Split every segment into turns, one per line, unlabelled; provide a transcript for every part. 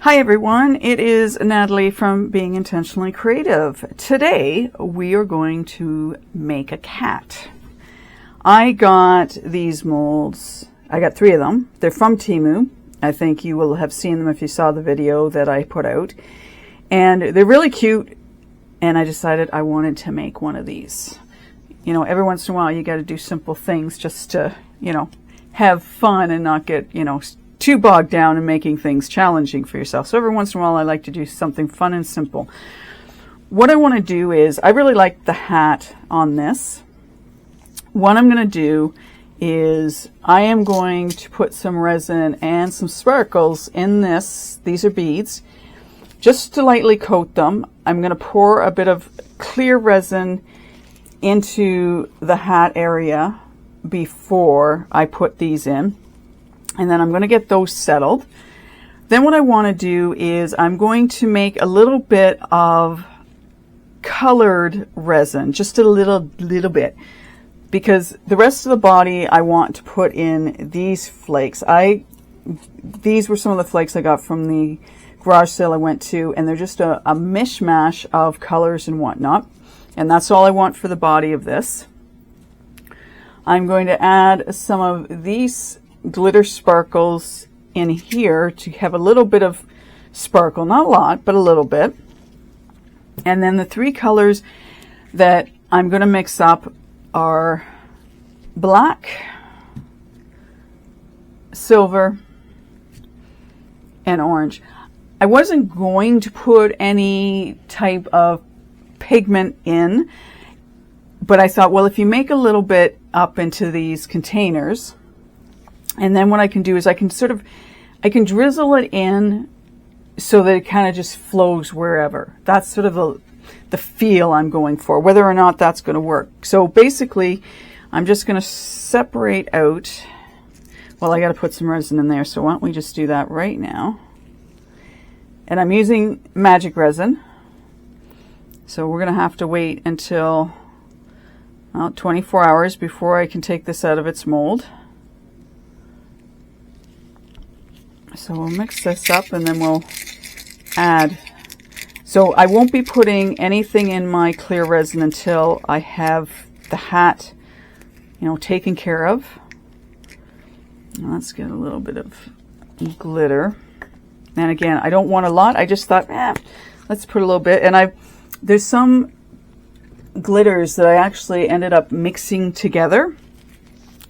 Hi everyone, it is Natalie from Being Intentionally Creative. Today we are going to make a cat. I got these molds. I got 3 of them. They're from Temu. I think you will have seen them if you saw the video that I put out. And they're really cute, and I decided I wanted to make one of these. You know, every once in a while you got to do simple things just to, you know, have fun and not get, you know, too bogged down in making things challenging for yourself. So every once in a while I like to do something fun and simple. What I want to do is, I really like the hat on this. What I'm going to do is I am going to put some resin and some sparkles in this. These are beads. Just to lightly coat them, I'm going to pour a bit of clear resin into the hat area before I put these in. And then I'm going to get those settled. Then what I want to do is I'm going to make a little bit of colored resin, just a little bit, because the rest of the body I want to put in these flakes. These were some of the flakes I got from the garage sale I went to, and they're just a mishmash of colors and whatnot. And that's all I want for the body of this. I'm going to add some of these glitter sparkles in here to have a little bit of sparkle, not a lot, but a little bit. And then the 3 colors that I'm going to mix up are black, silver, and orange. I wasn't going to put any type of pigment in, but I thought, well, if you make a little bit up into these containers, and then what I can do is I can drizzle it in so that it kind of just flows wherever. That's sort of the feel I'm going for, whether or not that's going to work. So basically, I'm just going to separate out, well, I got to put some resin in there, so why don't we just do that right now. And I'm using magic resin. So we're going to have to wait until 24 hours before I can take this out of its mold. So we'll mix this up and then we'll add. So I won't be putting anything in my clear resin until I have the hat, you know, taken care of. Now let's get a little bit of glitter. And again, I don't want a lot. I just thought, let's put a little bit. And there's some glitters that I actually ended up mixing together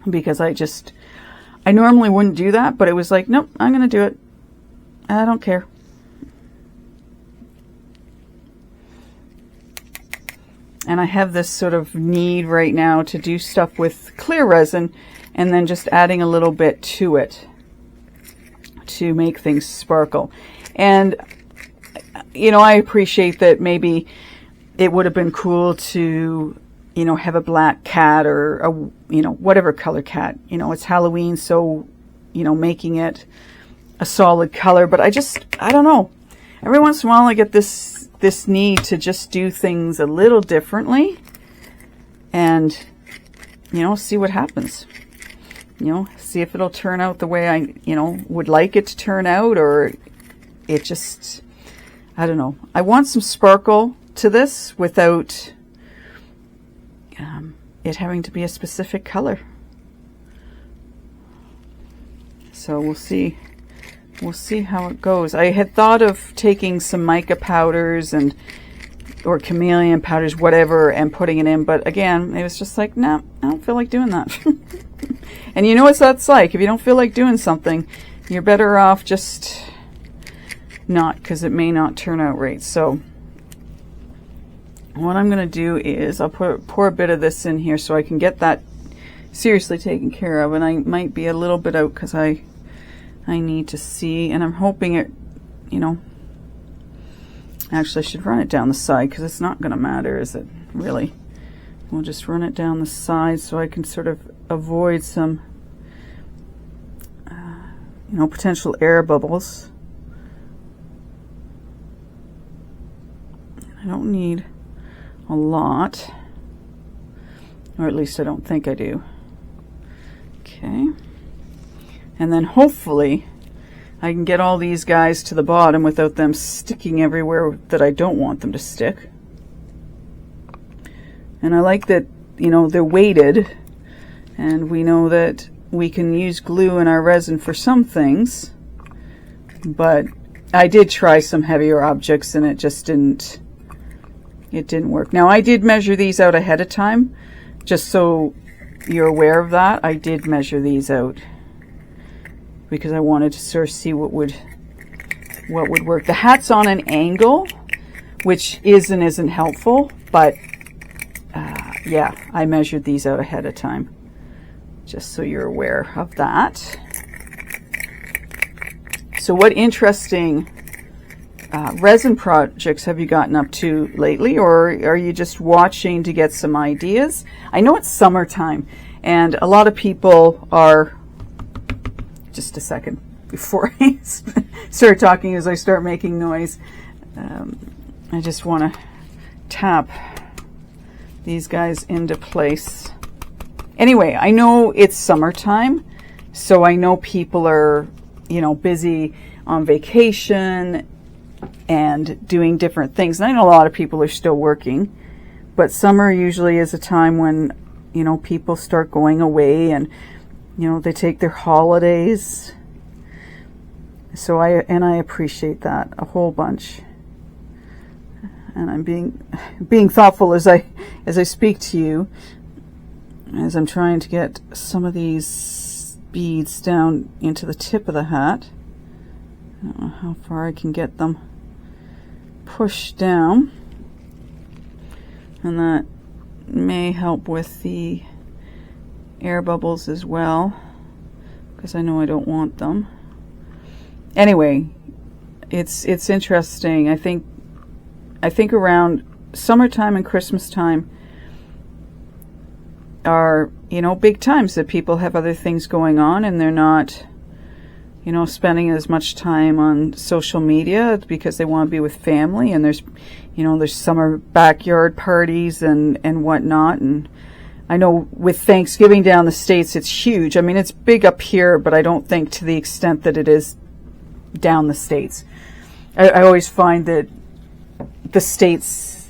because I normally wouldn't do that, but it was like, nope, I'm going to do it. I don't care. And I have this sort of need right now to do stuff with clear resin and then just adding a little bit to it to make things sparkle. And, you know, I appreciate that maybe it would have been cool to, you know, have a black cat or a, you know, whatever color cat. You know, it's Halloween, so, you know, making it a solid color. But I don't know. Every once in a while I get this need to just do things a little differently and, you know, see what happens. You know, see if it'll turn out the way I, you know, would like it to turn out, or it just, I don't know. I want some sparkle to this without it having to be a specific color. So we'll see how it goes. I had thought of taking some mica powders or chameleon powders, whatever, and putting it in, but again, it was just like, no, I don't feel like doing that. And you know what that's like. If you don't feel like doing something, you're better off just not, because it may not turn out right. So what I'm going to do is I'll pour a bit of this in here so I can get that seriously taken care of. And I might be a little bit out because I need to see, and I'm hoping it, you know, actually I should run it down the side because it's not going to matter, is it really? We'll just run it down the side so I can sort of avoid some, you know, potential air bubbles. I don't need a lot, or at least I don't think I do. Okay. And then hopefully I can get all these guys to the bottom without them sticking everywhere that I don't want them to stick. And I like that, you know, they're weighted, and we know that we can use glue in our resin for some things, but I did try some heavier objects and it just didn't work. Now, I did measure these out ahead of time, just so you're aware of that. I did measure these out because I wanted to sort of see what would work. The hat's on an angle, which isn't helpful, but yeah, I measured these out ahead of time, just so you're aware of that. So what interesting resin projects have you gotten up to lately, or are you just watching to get some ideas? I know it's summertime, and a lot of people are, just a second before I start talking as I start making noise, I just want to tap these guys into place. Anyway, I know it's summertime, so I know people are, you know, busy on vacation and doing different things. And I know a lot of people are still working, but summer usually is a time when, you know, people start going away and, you know, they take their holidays. So I appreciate that a whole bunch. And I'm being thoughtful as I speak to you, as I'm trying to get some of these beads down into the tip of the hat. I don't know how far I can get them pushed down, and that may help with the air bubbles as well, because I know I don't want them. Anyway, it's interesting. I think around summertime and Christmas time are, you know, big times that people have other things going on and they're not, you know, spending as much time on social media because they want to be with family, and there's, you know, there's summer backyard parties and whatnot. And I know with Thanksgiving down the States, it's huge. I mean, it's big up here, but I don't think to the extent that it is down the States. I always find that the States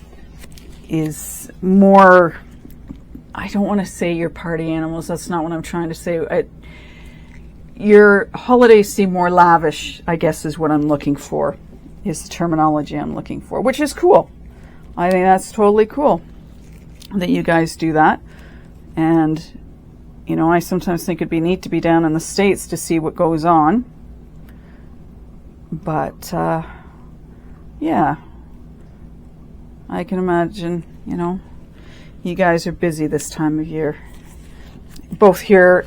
is more, I don't want to say you're party animals, that's not what I'm trying to say. Your holidays seem more lavish, I guess is what I'm looking for, is the terminology I'm looking for, which is cool. I think that's totally cool that you guys do that. And, you know, I sometimes think it'd be neat to be down in the States to see what goes on. But, yeah, I can imagine, you know, you guys are busy this time of year, both here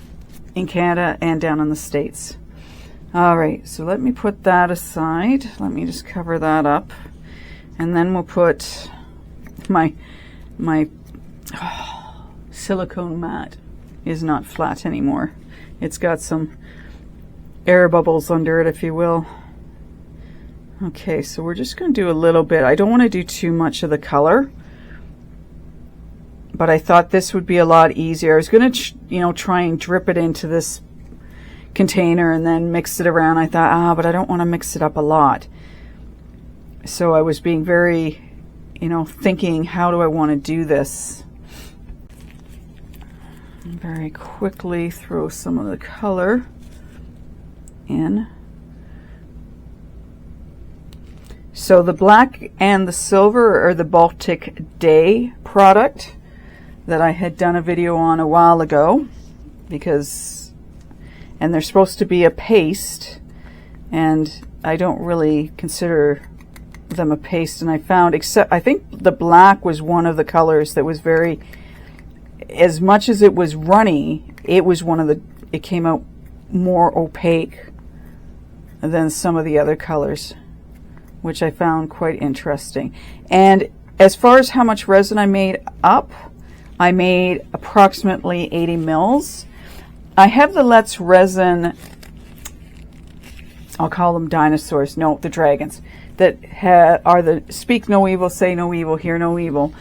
in Canada and down in the States. All right, so let me put that aside. Let me just cover that up, and then we'll put my silicone mat is not flat anymore. It's got some air bubbles under it, if you will. Okay, so we're just going to do a little bit. I don't want to do too much of the color, but I thought this would be a lot easier. I was going to, you know, try and drip it into this container and then mix it around. I thought, but I don't want to mix it up a lot. So I was being very, you know, thinking, how do I want to do this? And very quickly throw some of the color in. So the black and the silver are the Baltic Day product that I had done a video on a while ago, and they're supposed to be a paste, and I don't really consider them a paste. And I found, except I think the black was one of the colors that was very, as much as it was runny, it was one of the, it came out more opaque than some of the other colors, which I found quite interesting. And as far as how much resin I made up, I made approximately 80 mils. I have the Let's Resin, I'll call them dinosaurs, no, the dragons, that are the speak no evil, say no evil, hear no evil.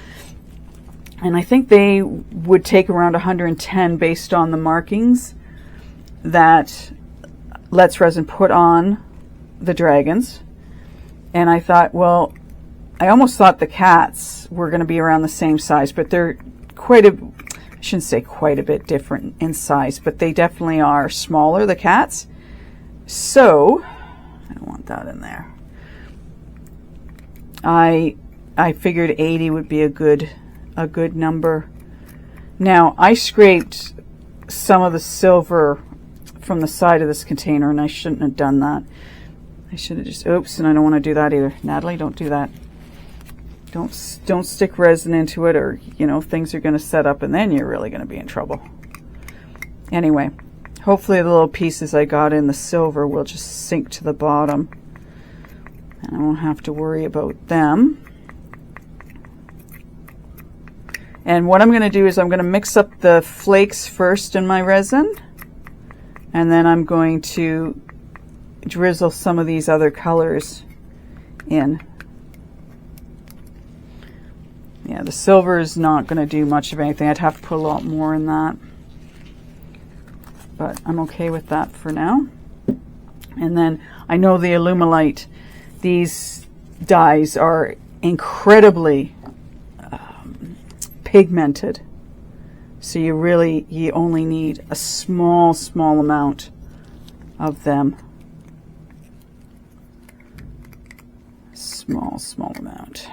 And I think they would take around 110 based on the markings that Let's Resin put on the dragons, and I thought, well, I almost thought the cats were going to be around the same size, but they're I shouldn't say quite a bit different in size, but they definitely are smaller, the cats. So I don't want that in there. I figured 80 would be a good number. Now, I scraped some of the silver from the side of this container, and I shouldn't have done that. I should have just, oops, and I don't want to do that either. Natalie, don't do that. Don't stick resin into it, or, you know, things are going to set up and then you're really going to be in trouble. Anyway, hopefully the little pieces I got in the silver will just sink to the bottom and I won't have to worry about them. And what I'm going to do is I'm going to mix up the flakes first in my resin, and then I'm going to drizzle some of these other colors in. Yeah, the silver is not going to do much of anything. I'd have to put a lot more in that. But I'm okay with that for now. And then I know the Alumilite, these dyes are incredibly pigmented. So you only need a small amount of them. Small amount.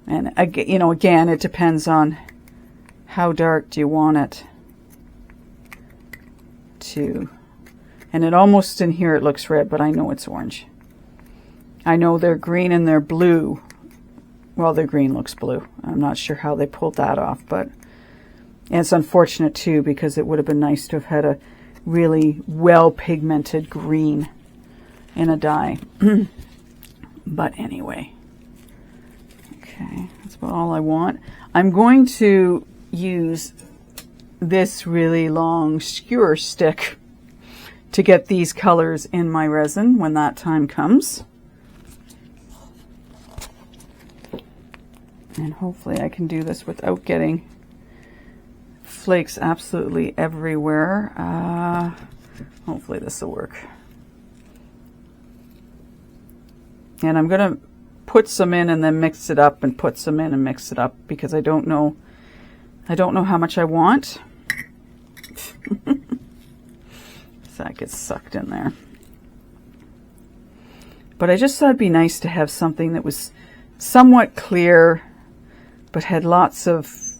And again, it depends on how dark do you want it to. And it almost in here it looks red, but I know it's orange. I know they're green and they're blue. Well, their green looks blue. I'm not sure how they pulled that off, but and it's unfortunate too, because it would have been nice to have had a really well pigmented green in a dye. But anyway. Okay, that's about all I want. I'm going to use this really long skewer stick to get these colors in my resin when that time comes. And hopefully I can do this without getting flakes absolutely everywhere. Hopefully this will work. And I'm going to put some in and then mix it up, and put some in and mix it up, because I don't know how much I want. So that gets sucked in there. But I just thought it'd be nice to have something that was somewhat clear but had lots of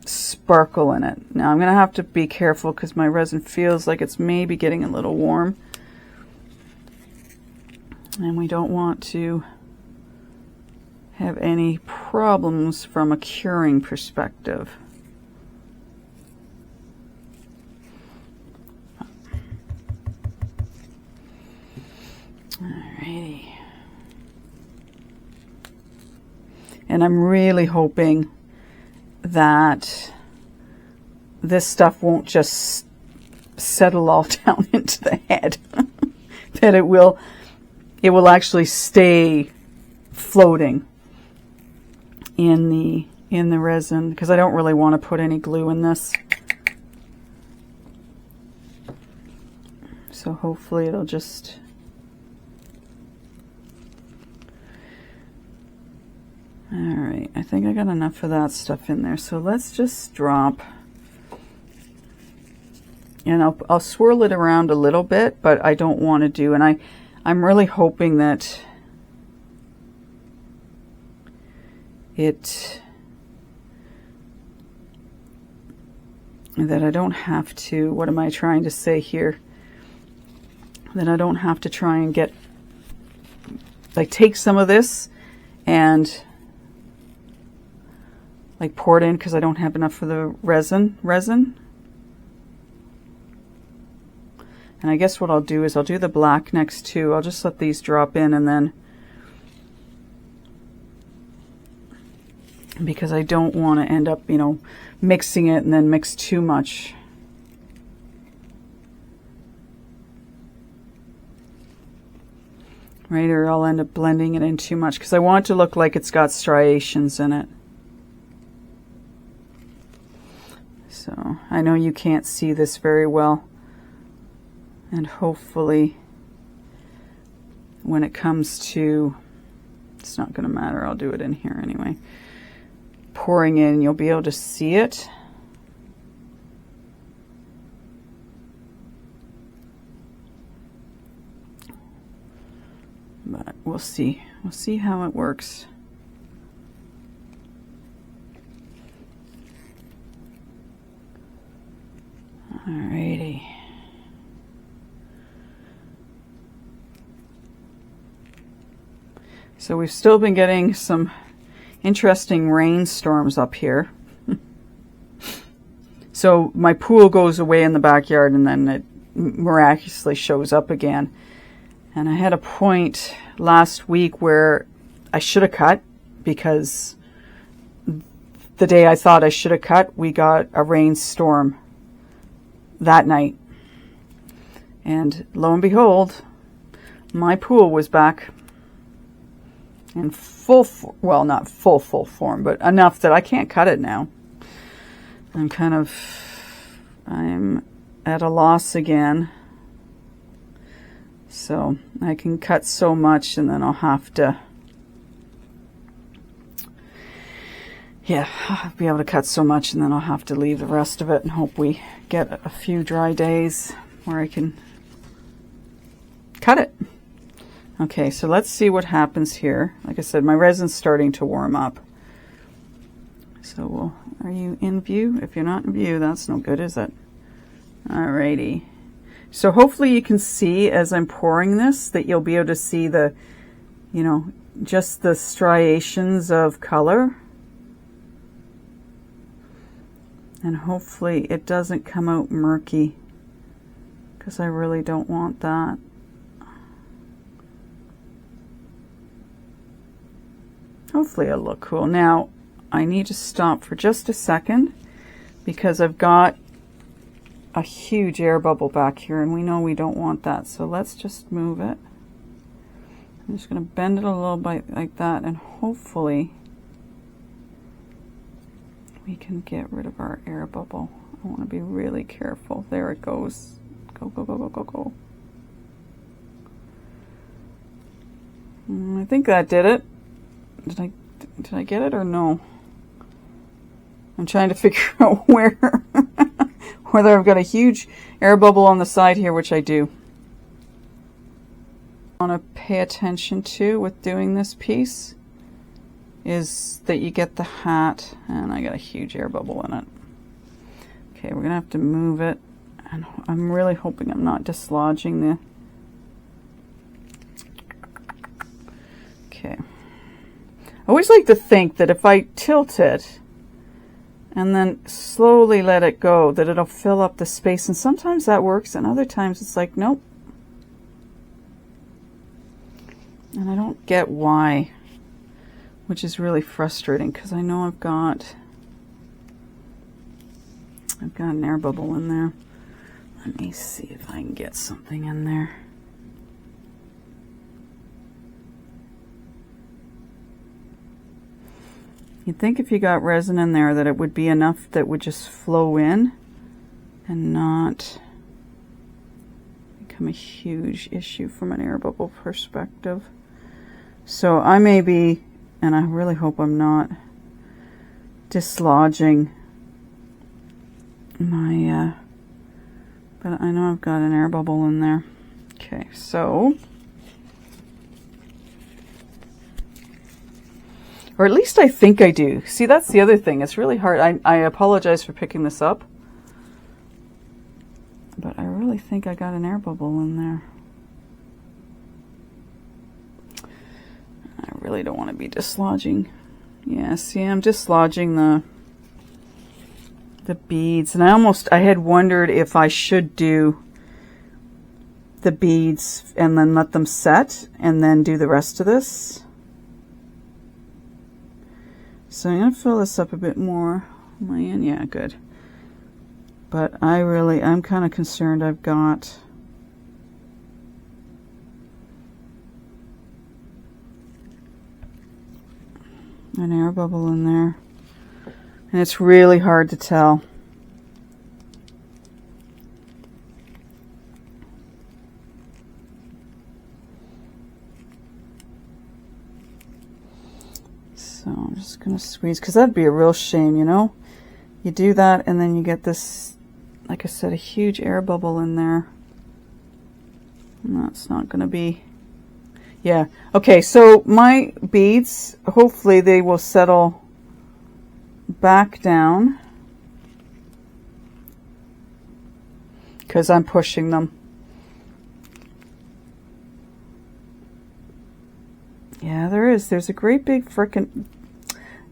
sparkle in it. Now I'm going to have to be careful because my resin feels like it's maybe getting a little warm, and we don't want to have any problems from a curing perspective. Alrighty. And I'm really hoping that this stuff won't just settle all down into the head. That it will actually stay floating in the resin, because I don't really want to put any glue in this. So hopefully it'll just alright, I think I got enough of that stuff in there. So let's just drop, and I'll swirl it around a little bit, but I don't want to do, and I'm really hoping that that I don't have to, what am I trying to say here? That I don't have to try and get, like, take some of this and like pour it in, because I don't have enough for the resin. And I guess what I'll do is I'll do the black next too. I'll just let these drop in, and then, because I don't want to end up, mixing it and then mix too much. Right, or I'll end up blending it in too much, because I want it to look like it's got striations in it. So I know you can't see this very well, and hopefully when it comes to, it's not going to matter, I'll do it in here anyway. Pouring in, you'll be able to see it. But we'll see. We'll see how it works. Alrighty. So we've still been getting some interesting rainstorms up here. So my pool goes away in the backyard and then it miraculously shows up again. And I had a point last week where I should have cut, because the day I thought I should have cut, we got a rainstorm that night. And lo and behold, my pool was back in full, well, not full form, but enough that I can't cut it now. I'm at a loss again. So I can cut so much and then I'll have to, I'll be able to cut so much and then I'll have to leave the rest of it and hope we get a few dry days where I can cut it. Okay, so let's see what happens here. Like I said, my resin's starting to warm up. So are you in view? If you're not in view, that's no good, is it? Alrighty. So hopefully you can see as I'm pouring this that you'll be able to see the, you know, just the striations of color. And hopefully it doesn't come out murky, because I really don't want that. Hopefully it'll look cool. Now I need to stop for just a second because I've got a huge air bubble back here and we know we don't want that. So let's just move it. I'm just going to bend it a little bit like that and hopefully we can get rid of our air bubble. I want to be really careful. There it goes. Go, go, go, go, go, go. I think that did it. Did I get it or no? I'm trying to figure out whether I've got a huge air bubble on the side here, which I do. I want to pay attention to with doing this piece is that you get the hat, and I got a huge air bubble in it. Okay, we're gonna have to move it, and I'm really hoping I'm not dislodging the. Okay. I always like to think that if I tilt it and then slowly let it go, that it'll fill up the space. And sometimes that works, and other times it's like, nope. And I don't get why, which is really frustrating because I know I've got an air bubble in there. Let me see if I can get something in there. You'd think if you got resin in there that it would be enough that would just flow in and not become a huge issue from an air bubble perspective. So I may be, and I really hope I'm not, dislodging my, but I know I've got an air bubble in there. Okay, so, or at least I think I do. See, that's the other thing. It's really hard. I apologize for picking this up, but I really think I got an air bubble in there. I really don't want to be dislodging. Yeah, see, I'm dislodging the beads, and I had wondered if I should do the beads and then let them set and then do the rest of this. So I'm going to fill this up a bit more. Am I in? Yeah, good. But I'm kind of concerned I've got an air bubble in there. And it's really hard to tell. So I'm just going to squeeze, because that'd be a real shame, you know? You do that and then you get this, like I said, a huge air bubble in there. And that's not going to be, yeah. Okay, so my beads, hopefully they will settle back down, because I'm pushing them. Yeah, there is. There's a great big frickin',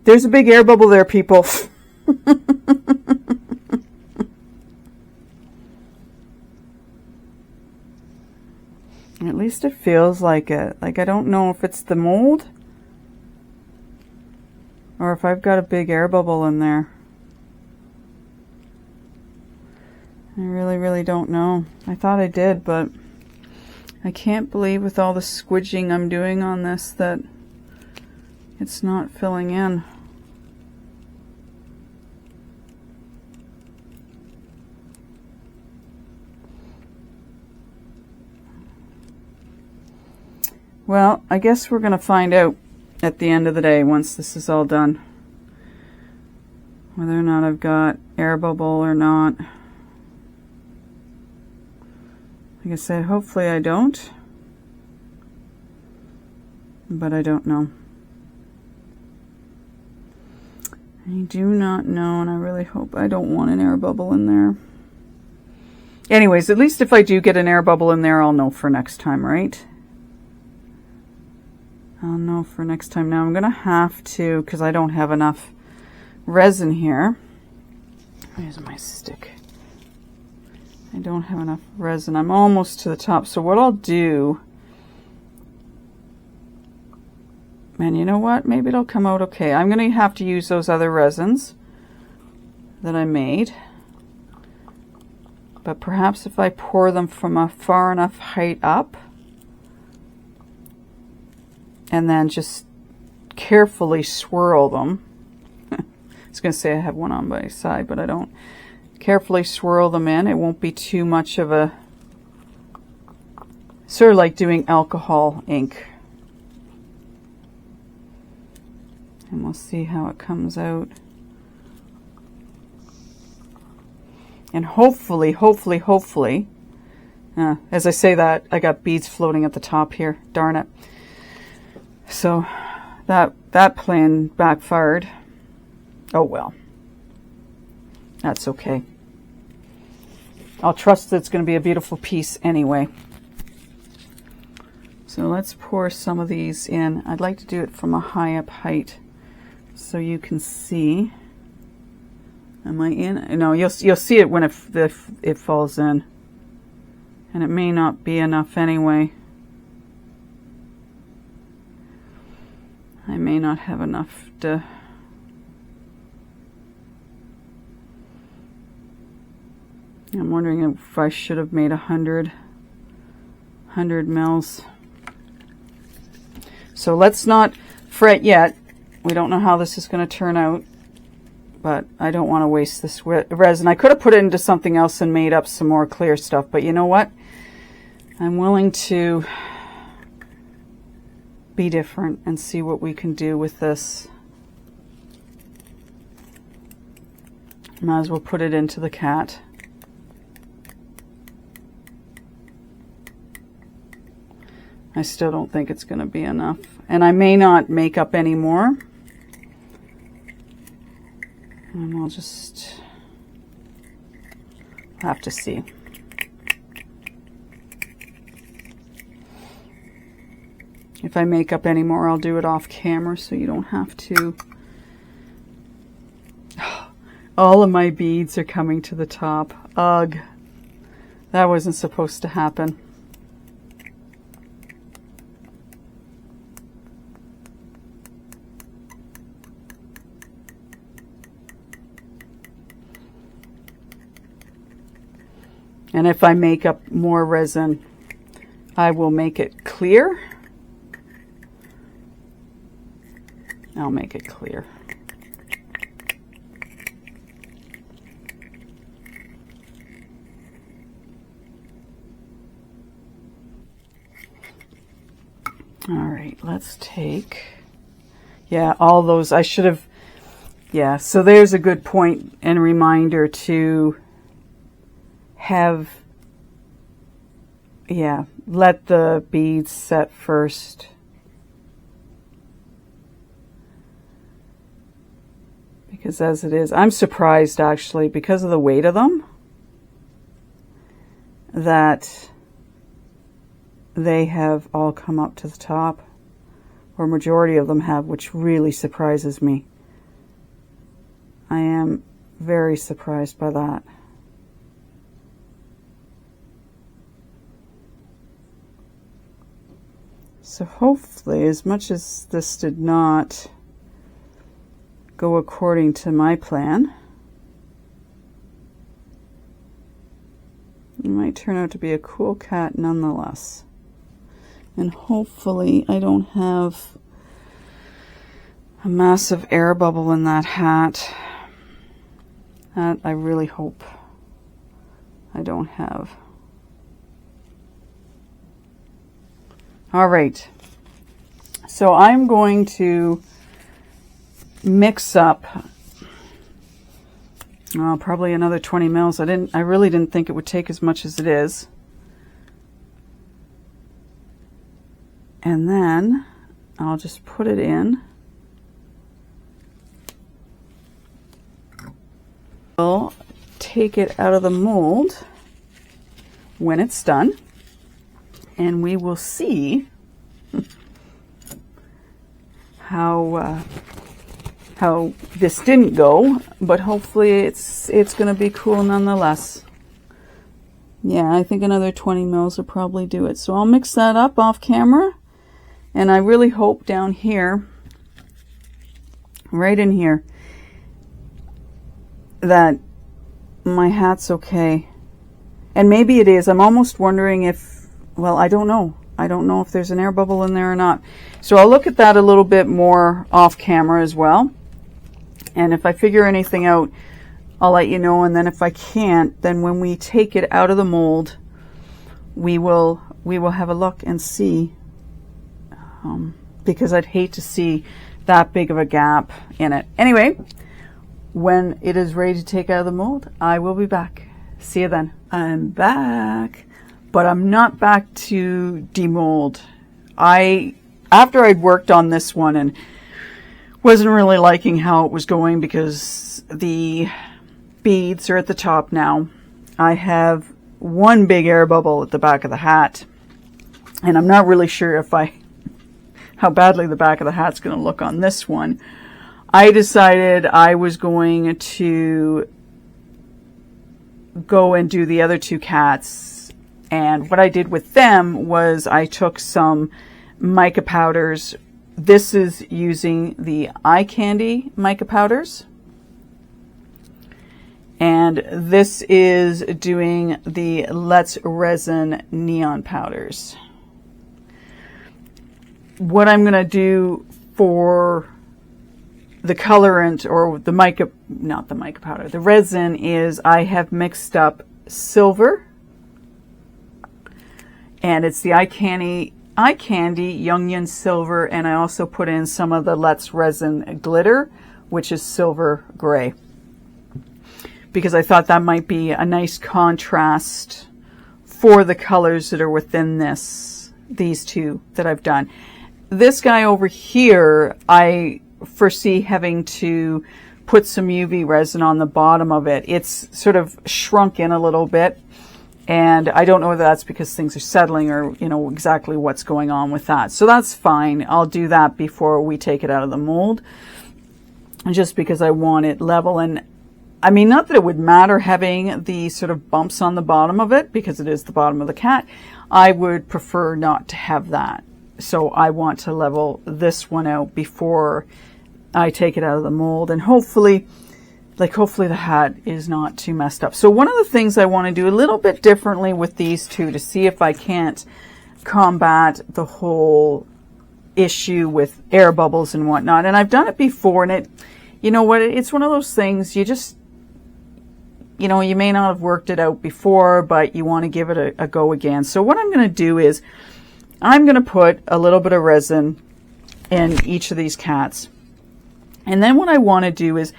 there's a big air bubble there, people. At least it feels like it. Like, I don't know if it's the mold or if I've got a big air bubble in there. I really, really don't know. I thought I did, but I can't believe with all the squidging I'm doing on this that it's not filling in. Well, I guess we're going to find out at the end of the day, once this is all done, whether or not I've got air bubble or not. Like I said, hopefully I don't, but I don't know. I do not know, and I really hope I don't want an air bubble in there. Anyways, at least if I do get an air bubble in there, I'll know for next time, right? I'll know for next time. Now I'm going to have to, because I don't have enough resin here. Where's my stick? I don't have enough resin. I'm almost to the top. So what I'll do, and you know what? Maybe it'll come out okay. I'm going to have to use those other resins that I made. But perhaps if I pour them from a far enough height up, and then just carefully swirl them. I was going to say I have one on my side, but I don't. Carefully swirl them in. It won't be too much of a, sort of like doing alcohol ink. And we'll see how it comes out. And hopefully, as I say that, I got beads floating at the top here. Darn it. So that plan backfired. Oh well. That's okay. I'll trust that it's going to be a beautiful piece anyway. So let's pour some of these in. I'd like to do it from a high up height so you can see. Am I in? No, you'll see it when it falls in. And it may not be enough anyway. I may not have enough to... I'm wondering if I should have made 100 mils. So let's not fret yet. We don't know how this is going to turn out, but I don't want to waste this resin. I could have put it into something else and made up some more clear stuff, but you know what? I'm willing to be different and see what we can do with this. Might as well put it into the cat. I still don't think it's going to be enough, and I may not make up any more, and I'll just have to see. If I make up any more, I'll do it off camera so you don't have to. All of my beads are coming to the top. Ugh. That wasn't supposed to happen. And if I make up more resin, I will make it clear. I'll make it clear. All right, let's take, Yeah, all those, I should have, yeah, so there's a good point and reminder to have, yeah, let the beads set first. Because as it is, I'm surprised actually, because of the weight of them, that they have all come up to the top, or majority of them have, which really surprises me. I am very surprised by that. So hopefully, as much as this did not go according to my plan, it might turn out to be a cool cat nonetheless. And hopefully I don't have a massive air bubble in that hat. That I really hope I don't have. All right, so I'm going to mix up probably another 20 mils. I really didn't think it would take as much as it is. And then I'll just put it in. We'll take it out of the mold when it's done, and we will see how this didn't go, but hopefully it's going to be cool nonetheless. Yeah, I think another 20 mils will probably do it. So I'll mix that up off camera, and I really hope down here, right in here, that my hat's okay. And maybe it is. I'm almost wondering if, well, I don't know. I don't know if there's an air bubble in there or not. So I'll look at that a little bit more off camera as well. And if I figure anything out, I'll let you know. And then if I can't, then when we take it out of the mold, we will have a look and see, because I'd hate to see that big of a gap in it. Anyway, when it is ready to take out of the mold, I will be back. See you then. I'm back, but I'm not back to demold. After I'd worked on this one and wasn't really liking how it was going because the beads are at the top now, I have one big air bubble at the back of the hat, and I'm not really sure how badly the back of the hat's going to look on this one. I decided I was going to go and do the other two cats, and what I did with them was I took some mica powders. This is using the eye candy mica powders, and this is doing the Let's Resin neon powders. What I'm going to do for the colorant, or the mica, not the mica powder, the resin, is I have mixed up silver, and it's the eye candy Jungian silver, and I also put in some of the Let's Resin glitter, which is silver gray, because I thought that might be a nice contrast for the colors that are within these two that I've done. This guy over here, I foresee having to put some UV resin on the bottom of it. It's sort of shrunk in a little bit, and I don't know whether that's because things are settling or, you know, exactly what's going on with that. So that's fine. I'll do that before we take it out of the mold, just because I want it level. And I mean, not that it would matter having the sort of bumps on the bottom of it, because it is the bottom of the cat. I would prefer not to have that. So I want to level this one out before I take it out of the mold, and hopefully the hat is not too messed up. So one of the things I want to do a little bit differently with these two, to see if I can't combat the whole issue with air bubbles and whatnot. And I've done it before, and you know what, it's one of those things, you just, you know, you may not have worked it out before, but you want to give it a go again. So what I'm going to do is I'm going to put a little bit of resin in each of these cats. And then what I want to do is,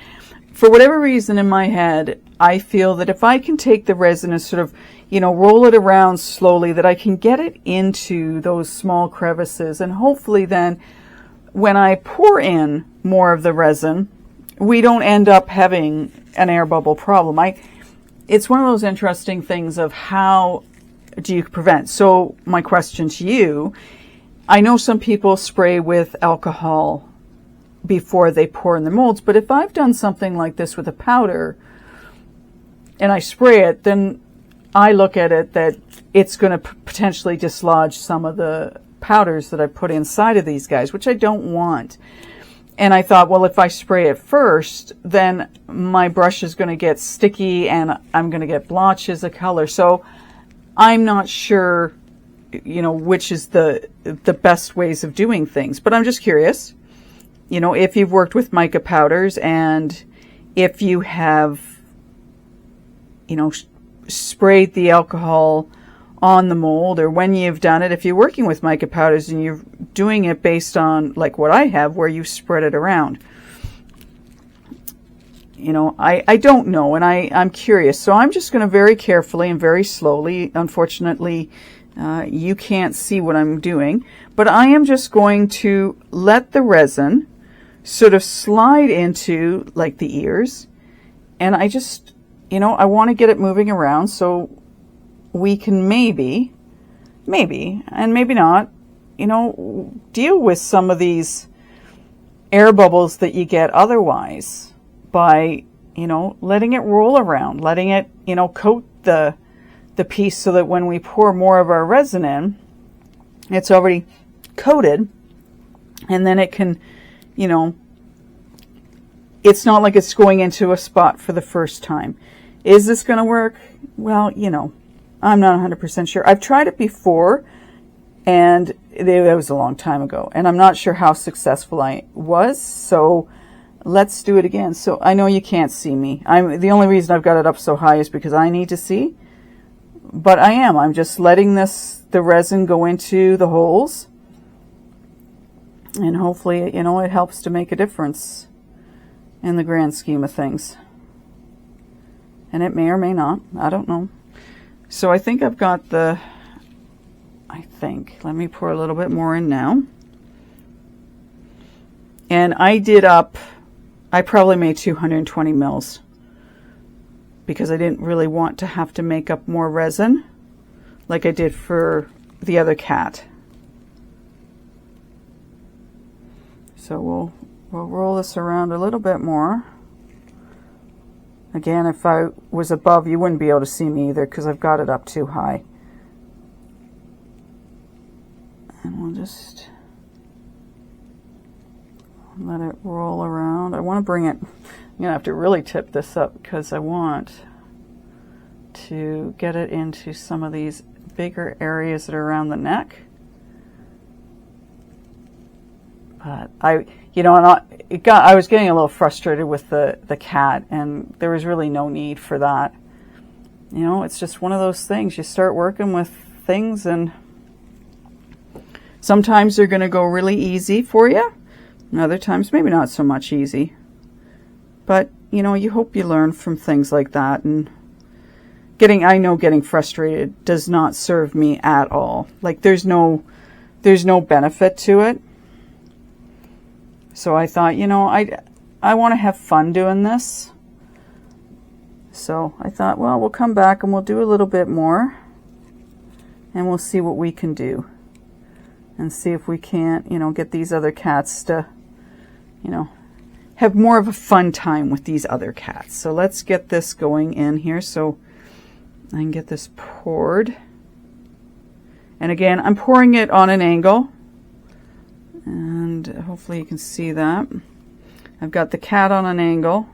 for whatever reason in my head, I feel that if I can take the resin and sort of, roll it around slowly, that I can get it into those small crevices. And hopefully then when I pour in more of the resin, we don't end up having an air bubble problem. It's one of those interesting things of how do you prevent. So my question to you, I know some people spray with alcohol before they pour in the molds, but if I've done something like this with a powder and I spray it, then I look at it that it's going to potentially dislodge some of the powders that I put inside of these guys, which I don't want. And I thought, well, if I spray it first, then my brush is going to get sticky and I'm going to get blotches of color. So I'm not sure, which is the best ways of doing things. But I'm just curious, if you've worked with mica powders and if you have, sprayed the alcohol on the mold, or when you've done it, if you're working with mica powders and you're doing it based on like what I have, where you spread it around. I don't know, and I'm curious. So I'm just going to very carefully and very slowly, unfortunately, you can't see what I'm doing, but I am just going to let the resin sort of slide into like the ears. And I just, I want to get it moving around so we can maybe, and maybe not, deal with some of these air bubbles that you get otherwise by, letting it roll around, letting it, coat the piece so that when we pour more of our resin in, it's already coated, and then it can, it's not like it's going into a spot for the first time. Is this going to work? Well, I'm not 100% sure. I've tried it before, and that was a long time ago, and I'm not sure how successful I was, so let's do it again. So I know you can't see me. The only reason I've got it up so high is because I need to see, but I'm just letting the resin go into the holes, and hopefully, it helps to make a difference in the grand scheme of things. And it may or may not. I don't know. So I think I've got let me pour a little bit more in now. And I probably made 220 mils because I didn't really want to have to make up more resin like I did for the other cat. So we'll roll this around a little bit more. Again, if I was above, you wouldn't be able to see me either because I've got it up too high. And we'll just let it roll around. I want to bring it, I'm going to have to really tip this up because I want to get it into some of these bigger areas that are around the neck. But I was getting a little frustrated with the cat, and there was really no need for that. It's just one of those things. You start working with things, and sometimes they're going to go really easy for you, and other times maybe not so much easy. But, you hope you learn from things like that, and getting frustrated does not serve me at all. Like, there's no benefit to it. So I thought, I want to have fun doing this. So I thought, well, we'll come back and we'll do a little bit more. And we'll see what we can do. And see if we can't, get these other cats to, have more of a fun time with these other cats. So let's get this going in here so I can get this poured. And again, I'm pouring it on an angle. And hopefully you can see that. I've got the cat on an angle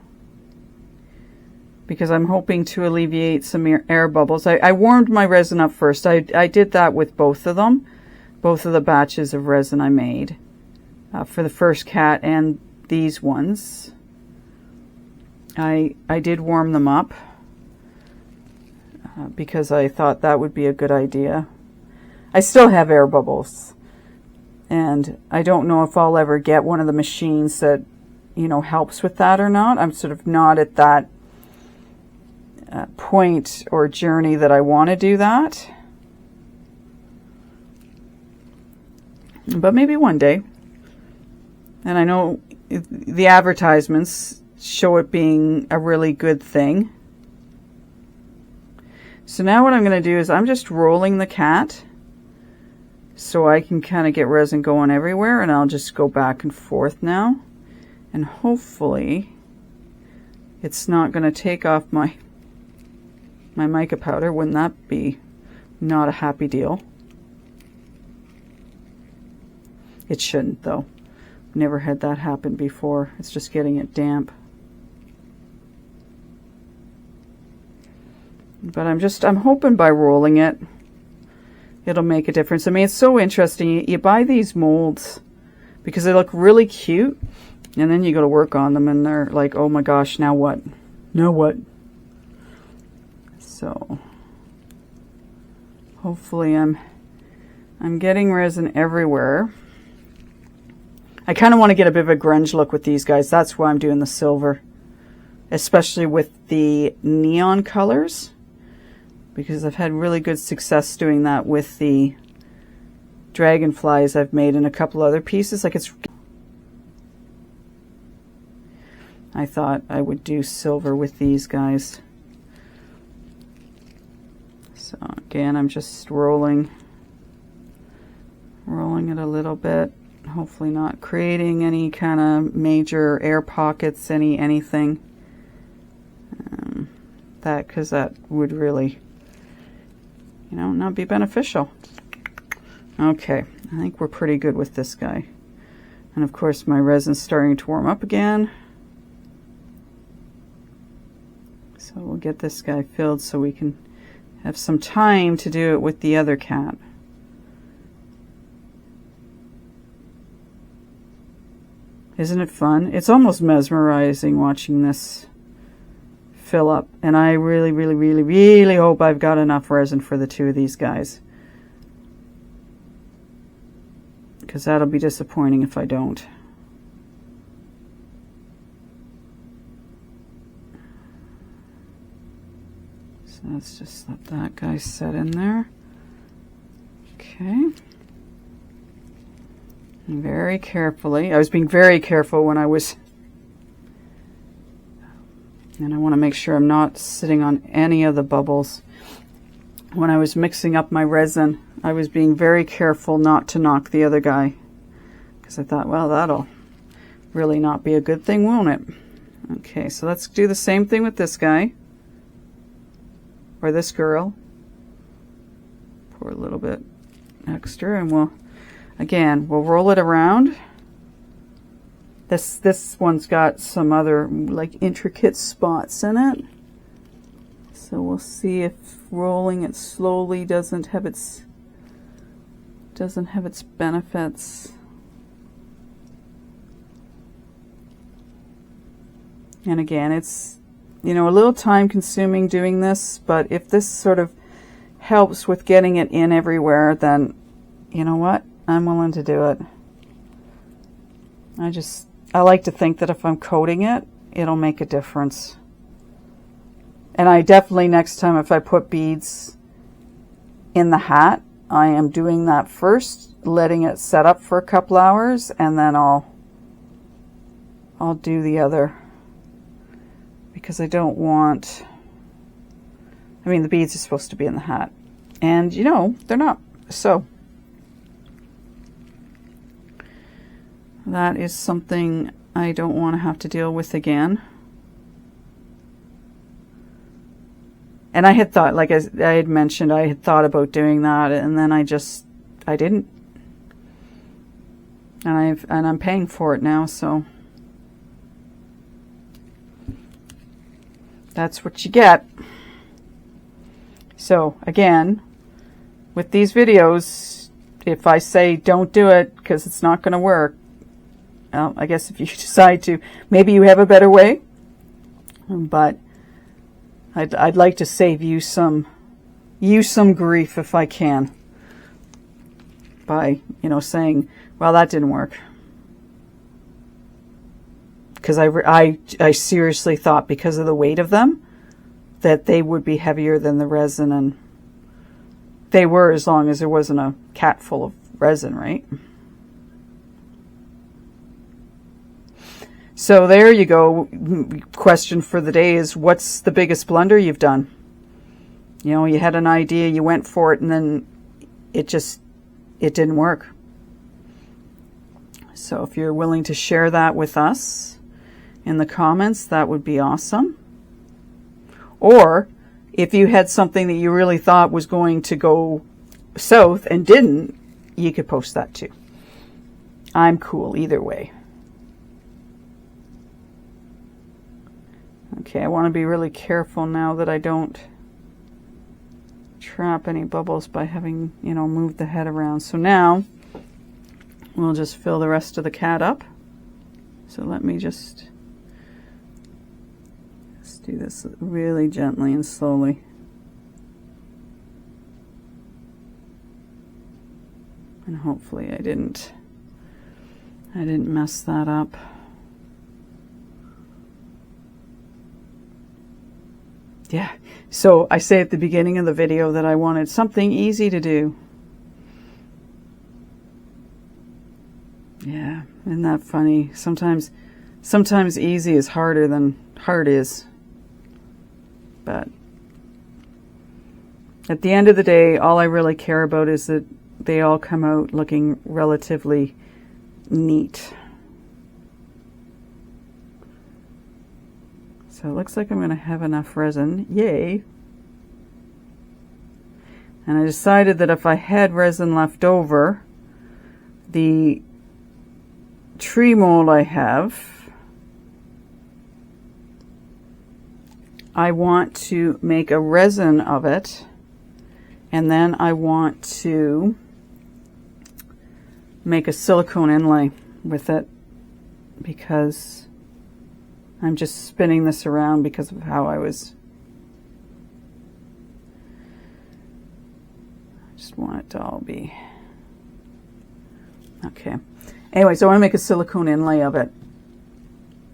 because I'm hoping to alleviate some air bubbles. I warmed my resin up first. I did that with both of them, both of the batches of resin I made for the first cat and these ones. I did warm them up because I thought that would be a good idea. I still have air bubbles. And I don't know if I'll ever get one of the machines that, you know, helps with that or not. I'm sort of not at that point or journey that I want to do that. But maybe one day. And I know the advertisements show it being a really good thing. So now what I'm going to do is I'm just rolling the cat so I can kind of get resin going everywhere, and I'll just go back and forth now. And hopefully it's not going to take off my mica powder. Wouldn't that be not a happy deal? It shouldn't though. Never had that happen before. It's just getting it damp. But I'm hoping by rolling it, it'll make a difference. I mean, it's so interesting. You buy these molds because they look really cute, and then you go to work on them and they're like, oh my gosh, now what? Now what? So hopefully I'm getting resin everywhere. I kind of want to get a bit of a grunge look with these guys. That's why I'm doing the silver, especially with the neon colors, because I've had really good success doing that with the dragonflies I've made in a couple other pieces. Like I thought I would do silver with these guys. So again, I'm just rolling it a little bit. Hopefully not creating any kind of major air pockets, anything. Because that would really, you know, not be beneficial. Okay, I think we're pretty good with this guy. And of course my resin's starting to warm up again. So we'll get this guy filled so we can have some time to do it with the other cat. Isn't it fun? It's almost mesmerizing watching this fill up. And I really, really, really, really hope I've got enough resin for the two of these guys. Because that'll be disappointing if I don't. So let's just let that guy set in there. Okay. Very carefully. I was being very careful when I was, and I want to make sure I'm not sitting on any of the bubbles. When I was mixing up my resin, I was being very careful not to knock the other guy, because I thought, well, that'll really not be a good thing, won't it? Okay, so let's do the same thing with this guy, or this girl. Pour a little bit extra, and we'll roll it around. This one's got some other like intricate spots in it. So we'll see if rolling it slowly doesn't have its benefits. And again, it's, you know, a little time consuming doing this, but if this sort of helps with getting it in everywhere, then you know what? I'm willing to do it. I like to think that if I'm coating it, it'll make a difference. And I definitely, next time if I put beads in the hat, I am doing that first, letting it set up for a couple hours, and then I'll do the other. Because I don't want, I mean, the beads are supposed to be in the hat. And you know, they're not. So that is something I don't want to have to deal with again. And I had thought, like I had mentioned, I had thought about doing that, and then I didn't. And I'm paying for it now, so that's what you get. So again, with these videos, if I say don't do it because it's not going to work, well, I guess if you decide to, maybe you have a better way, but I'd like to save you some grief if I can, by, you know, saying, well, that didn't work. because I seriously thought because of the weight of them that they would be heavier than the resin, and they were, as long as there wasn't a cat full of resin, right? So there you go. Question for the day is, what's the biggest blunder you've done? You know, you had an idea, you went for it, and then it didn't work. So if you're willing to share that with us in the comments, that would be awesome. Or if you had something that you really thought was going to go south and didn't, you could post that too. I'm cool either way. Okay, I want to be really careful now that I don't trap any bubbles by having, you know, moved the head around. So now we'll just fill the rest of the cat up. So let me just do this really gently and slowly. And hopefully I didn't mess that up. Yeah, so I say at the beginning of the video that I wanted something easy to do. Yeah, isn't that funny? Sometimes easy is harder than hard is. But at the end of the day, all I really care about is that they all come out looking relatively neat. So it looks like I'm going to have enough resin. Yay! And I decided that if I had resin left over, the tree mold I have, I want to make a resin of it, and then I want to make a silicone inlay with it, because I'm just spinning this around because of how I just want it to all be okay. Anyway, so I want to make a silicone inlay of it.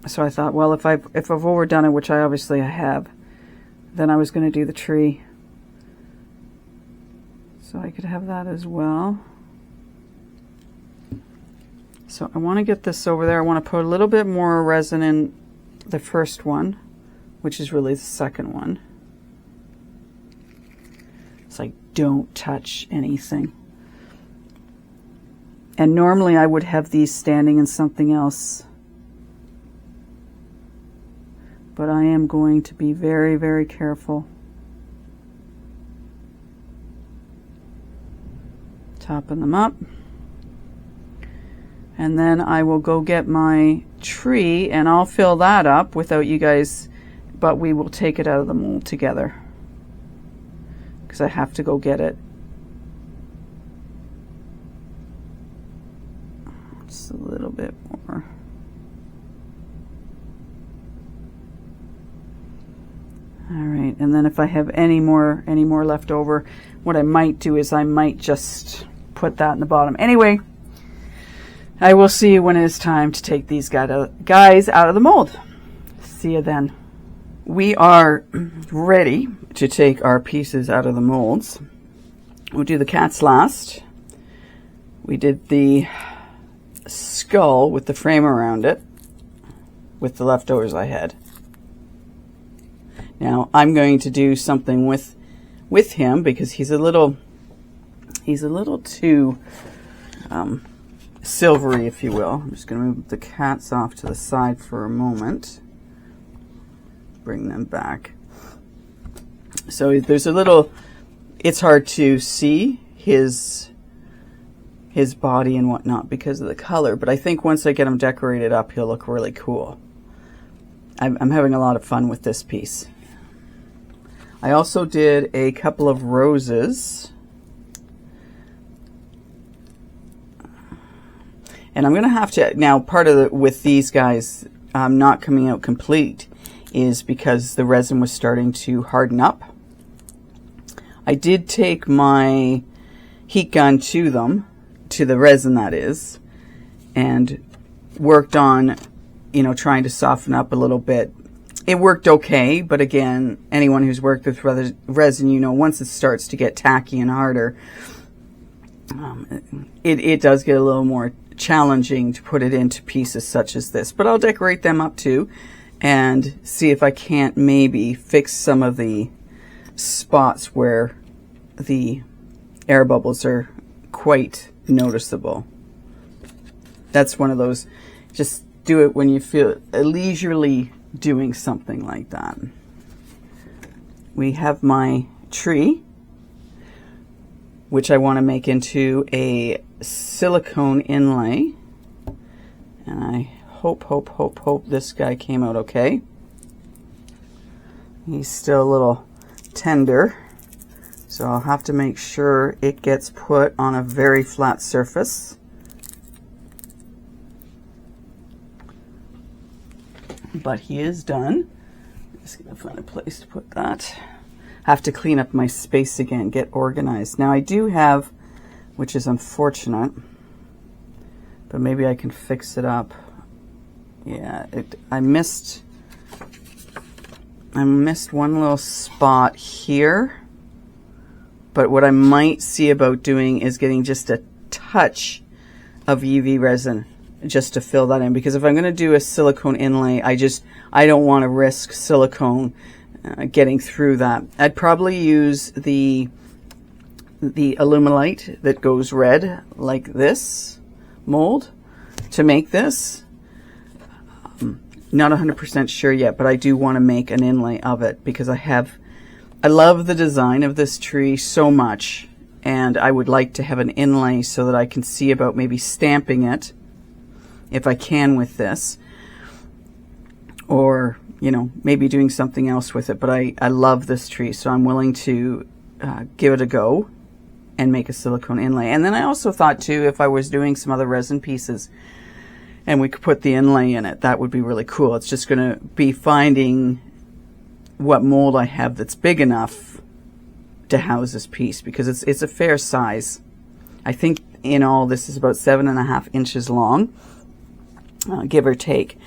So I thought, well, if I've overdone it, which I have, then I was going to do the tree. So I could have that as well. So I want to get this over there. I want to put a little bit more resin in the first one, which is really the second one. It's like, don't touch anything. And normally I would have these standing in something else, but I am going to be very, very careful. Topping them up. And then I will go get my tree and I'll fill that up without you guys, but we will take it out of the mold together because I have to go get it. Just a little bit more. All right, and then if I have any more left over, what I might do is I might just put that in the bottom. Anyway, I will see you when it is time to take these guys out of the mold. See you then. We are ready to take our pieces out of the molds. We'll do the cats last. We did the skull with the frame around it with the leftovers I had. Now I'm going to do something with him because he's a little too silvery, if you will. I'm just going to move the cats off to the side for a moment. Bring them back. So there's a little, it's hard to see his body and whatnot because of the color, but I think once I get him decorated up, he'll look really cool. I'm having a lot of fun with this piece. I also did a couple of roses. And I'm going to have to, now part of with these guys not coming out complete is because the resin was starting to harden up. I did take my heat gun to them, to the resin that is, and worked on you know, trying to soften up a little bit. It worked okay, but again, anyone who's worked with resin, you know, once it starts to get tacky and harder, it does get a little more challenging to put it into pieces such as this. But I'll decorate them up too and see if I can't maybe fix some of the spots where the air bubbles are quite noticeable. That's one of those, just do it when you feel leisurely doing something like that. We have my tree, which I want to make into a silicone inlay. And I hope this guy came out okay. He's still a little tender, so I'll have to make sure it gets put on a very flat surface. But he is done. I'm just going to find a place to put that. Have to clean up my space again, get organized. Now I do have, which is unfortunate, but maybe I can fix it up. Yeah, I missed one little spot here, but what I might see about doing is getting just a touch of UV resin just to fill that in, because if I'm going to do a silicone inlay, I don't want to risk silicone getting through that. I'd probably use the Alumilite that goes red like this mold to make this. Not 100% sure yet, but I do want to make an inlay of it because I love the design of this tree so much, and I would like to have an inlay so that I can see about maybe stamping it if I can with this, or you know, maybe doing something else with it. But I love this tree, so I'm willing to give it a go and make a silicone inlay. And then I also thought too, if I was doing some other resin pieces and we could put the inlay in it, that would be really cool. It's just going to be finding what mold I have that's big enough to house this piece, because it's a fair size. I think in all this is about 7.5 inches long, give or take.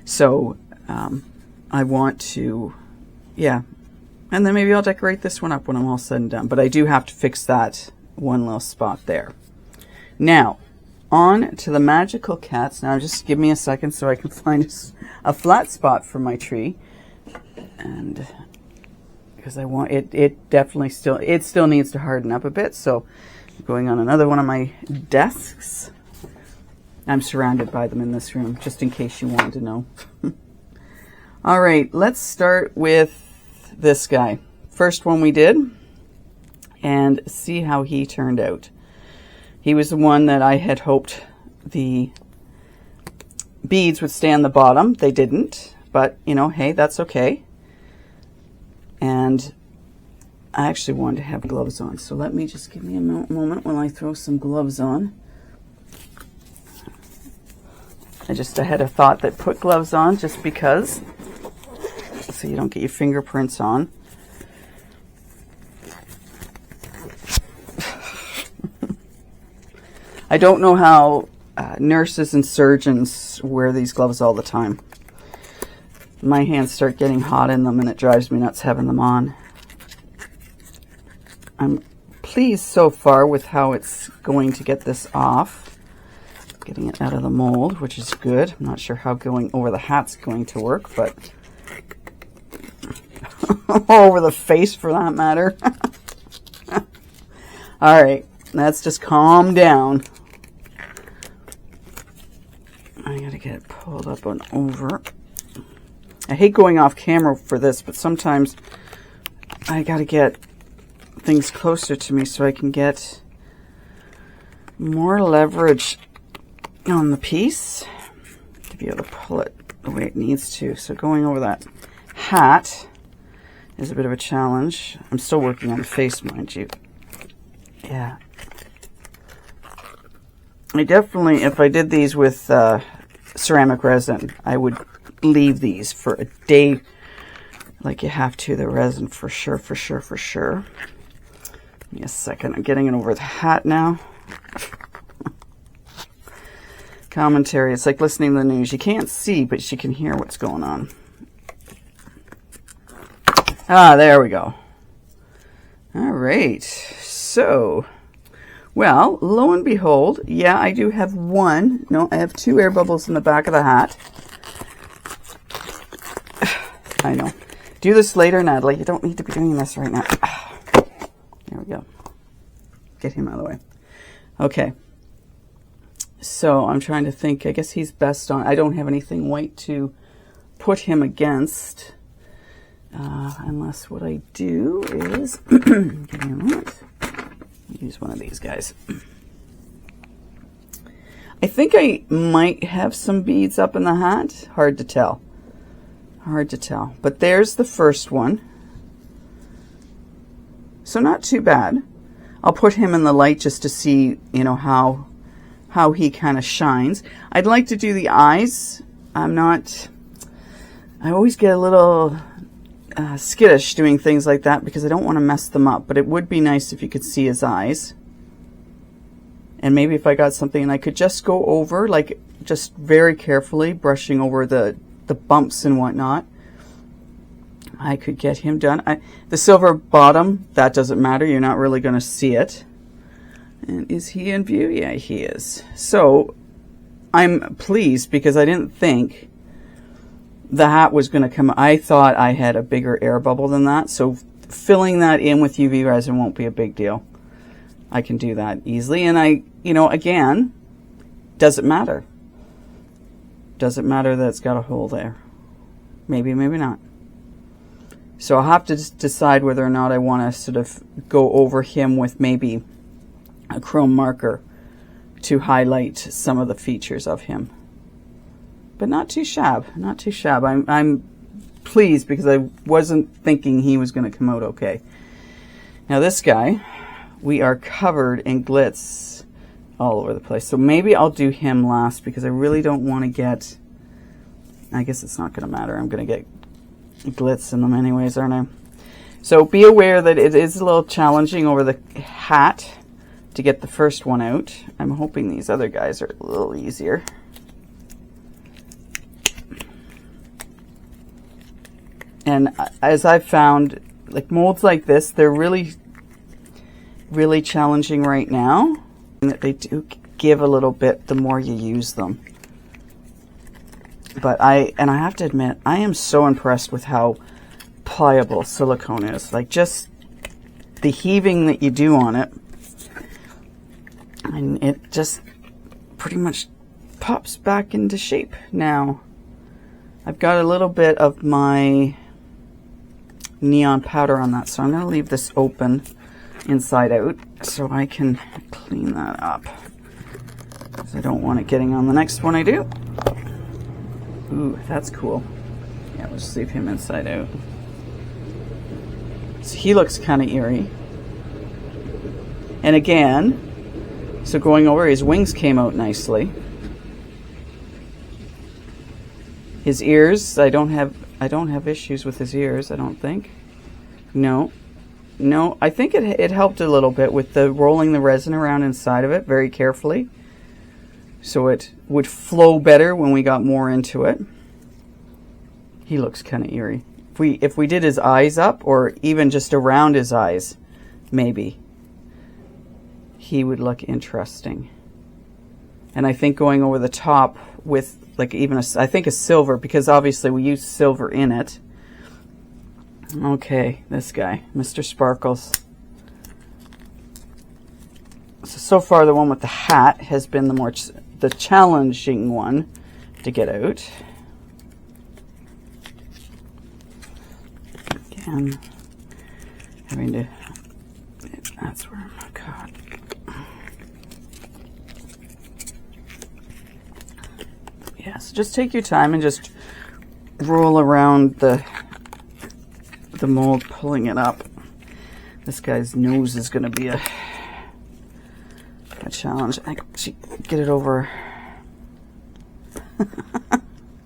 So I want to, yeah. And then maybe I'll decorate this one up when I'm all said and done. But I do have to fix that one little spot there. Now, on to the magical cats. Now, just give me a second so I can find a flat spot for my tree. And because I want it definitely still needs to harden up a bit. So I'm going on another one of my desks. I'm surrounded by them in this room, just in case you wanted to know. All right, let's start with this guy. First one we did, and see how he turned out. He was the one that I had hoped the beads would stay on the bottom. They didn't, but you know, hey, that's okay. And I actually wanted to have gloves on, so let me just give me a moment while I throw some gloves on. I had a thought that put gloves on just because, so you don't get your fingerprints on. I don't know how nurses and surgeons wear these gloves all the time. My hands start getting hot in them and it drives me nuts having them on. I'm pleased so far with how it's going to get this off. Getting it out of the mold, which is good. I'm not sure how going over the hat's going to work, but over the face for that matter. All right, let's just calm down. I gotta get it pulled up and over. I hate going off camera for this, but sometimes I gotta get things closer to me so I can get more leverage on the piece to be able to pull it the way it needs to. So going over that hat is a bit of a challenge. I'm still working on the face, mind you. Yeah. I definitely, if I did these with ceramic resin, I would leave these for a day like you have to the resin, for sure, for sure, for sure. Give me a second. I'm getting it over the hat now. commentary. It's like listening to the news. You can't see, but you can hear what's going on. Ah, there we go. All right. So, well, lo and behold, yeah, I do have one. No, I have 2 air bubbles in the back of the hat. I know. Do this later, Natalie. You don't need to be doing this right now. There we go. Get him out of the way. Okay. So I'm trying to think. I guess he's best on. I don't have anything white to put him against. Unless what I do is, give me a moment. Use one of these guys. I think I might have some beads up in the hat. Hard to tell. Hard to tell. But there's the first one. So not too bad. I'll put him in the light just to see, you know, how he kind of shines. I'd like to do the eyes. I always get a little skittish doing things like that because I don't want to mess them up, but it would be nice if you could see his eyes. And maybe if I got something and I could just go over, like just very carefully brushing over the bumps and whatnot, I could get him done. The silver bottom, that doesn't matter. You're not really going to see it. And is he in view? Yeah, he is. So I'm pleased because I didn't think the hat was going to come. I thought I had a bigger air bubble than that. So filling that in with UV resin won't be a big deal. I can do that easily. And you know, again, doesn't matter. Doesn't matter that it's got a hole there. Maybe, maybe not. So I'll have to decide whether or not I want to sort of go over him with maybe a chrome marker to highlight some of the features of him. But not too shab, not too shab. I'm pleased because I wasn't thinking he was going to come out okay. Now this guy, we are covered in glitz all over the place. So maybe I'll do him last because I really don't want to get, I guess it's not going to matter. I'm going to get glitz in them anyways, aren't I? So be aware that it is a little challenging over the hat to get the first one out. I'm hoping these other guys are a little easier. And as I've found, like molds like this, they're really, really challenging right now. And that they do give a little bit the more you use them. But I have to admit, I am so impressed with how pliable silicone is. Like just the heaving that you do on it, and it just pretty much pops back into shape. Now, I've got a little bit of my neon powder on that, so I'm going to leave this open inside out so I can clean that up, because I don't want it getting on the next one I do. Ooh, that's cool. Yeah, we'll just leave him inside out. So he looks kind of eerie. And again, so going over, his wings came out nicely. His ears, I don't have issues with his ears, I don't think. No, I think it helped a little bit with the rolling the resin around inside of it very carefully, so it would flow better when we got more into it. He looks kind of eerie. If we did his eyes up, or even just around his eyes, maybe he would look interesting. And I think going over the top with like even I think a silver, because obviously we use silver in it. Okay, this guy, Mr. Sparkles. So far the one with the hat has been the challenging one to get out. Again, having to, that's where I'm caught. Yeah, so just take your time and just roll around the mold, pulling it up. This guy's nose is going to be a challenge. I should get it over.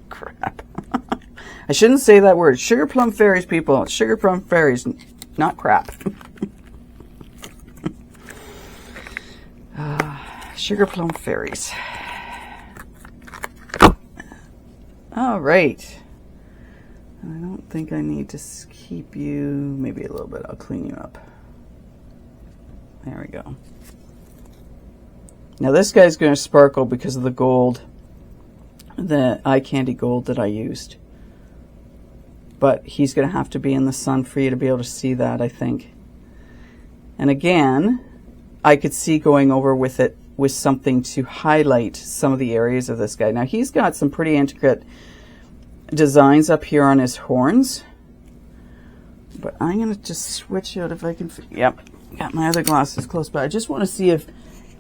Crap. I shouldn't say that word. Sugar plum fairies, people. Sugar plum fairies, not crap. Sugar plum fairies. All right. I don't think I need to keep you, maybe a little bit. I'll clean you up. There we go. Now this guy's going to sparkle because of the gold, the eye candy gold that I used. But he's going to have to be in the sun for you to be able to see that, I think. And again, I could see going over with it with something to highlight some of the areas of this guy. Now he's got some pretty intricate designs up here on his horns. But I'm going to just switch out if I can. Yep, got my other glasses close by. I just want to see if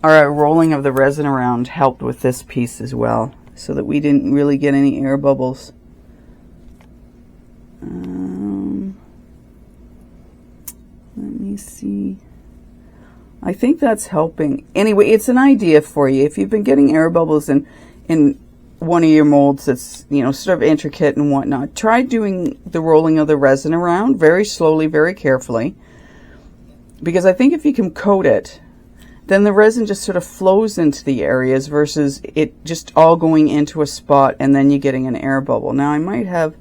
our rolling of the resin around helped with this piece as well, so that we didn't really get any air bubbles. Let me see. I think that's helping. Anyway, it's an idea for you. If you've been getting air bubbles in one of your molds that's, you know, sort of intricate and whatnot, try doing the rolling of the resin around very slowly, very carefully. Because I think if you can coat it, then the resin just sort of flows into the areas versus it just all going into a spot and then you getting an air bubble. Now I might have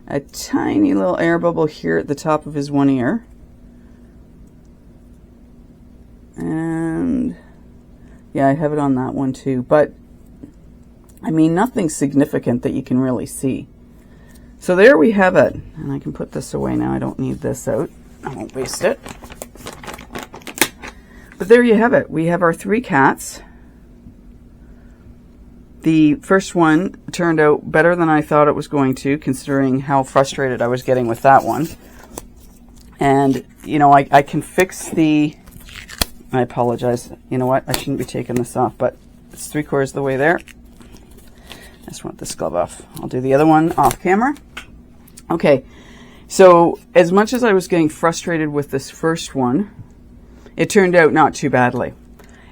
a tiny little air bubble here at the top of his one ear. And yeah, I have it on that one too. But I mean, nothing significant that you can really see. So there we have it. And I can put this away now. I don't need this out. I won't waste it. But there you have it. We have our 3 cats. The first one turned out better than I thought it was going to, considering how frustrated I was getting with that one. And, you know, I can fix the... I apologize. You know what? I shouldn't be taking this off, but it's 3/4 of the way there. I just want this glove off. I'll do the other one off camera. Okay. So as much as I was getting frustrated with this first one, it turned out not too badly.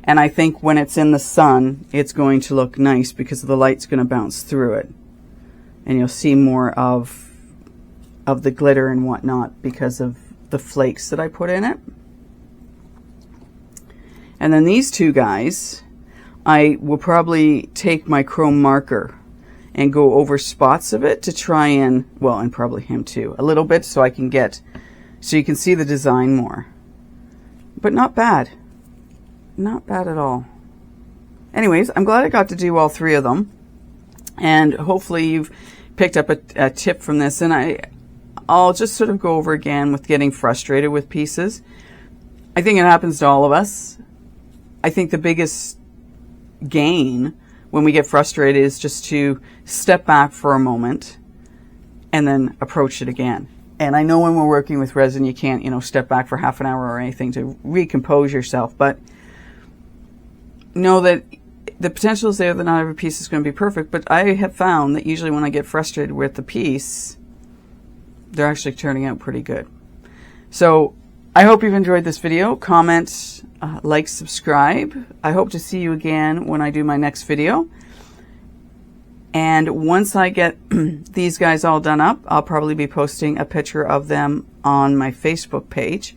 And I think when it's in the sun, it's going to look nice because the light's going to bounce through it. And you'll see more of the glitter and whatnot because of the flakes that I put in it. And then these 2 guys, I will probably take my chrome marker and go over spots of it to try and, well, and probably him too, a little bit so you can see the design more. But not bad. Not bad at all. Anyways, I'm glad I got to do all 3 of them. And hopefully you've picked up a tip from this. And I'll just sort of go over again with getting frustrated with pieces. I think it happens to all of us. I think the biggest gain when we get frustrated is just to step back for a moment and then approach it again. And I know when we're working with resin, you can't, you know, step back for half an hour or anything to recompose yourself, but know that the potential is there that not every piece is going to be perfect. But I have found that usually when I get frustrated with the piece, they're actually turning out pretty good. So I hope you've enjoyed this video. Comment, like, subscribe. I hope to see you again when I do my next video. And once I get these guys all done up, I'll probably be posting a picture of them on my Facebook page.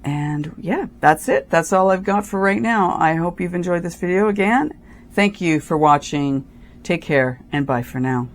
And yeah, that's it. That's all I've got for right now. I hope you've enjoyed this video again. Thank you for watching. Take care and bye for now.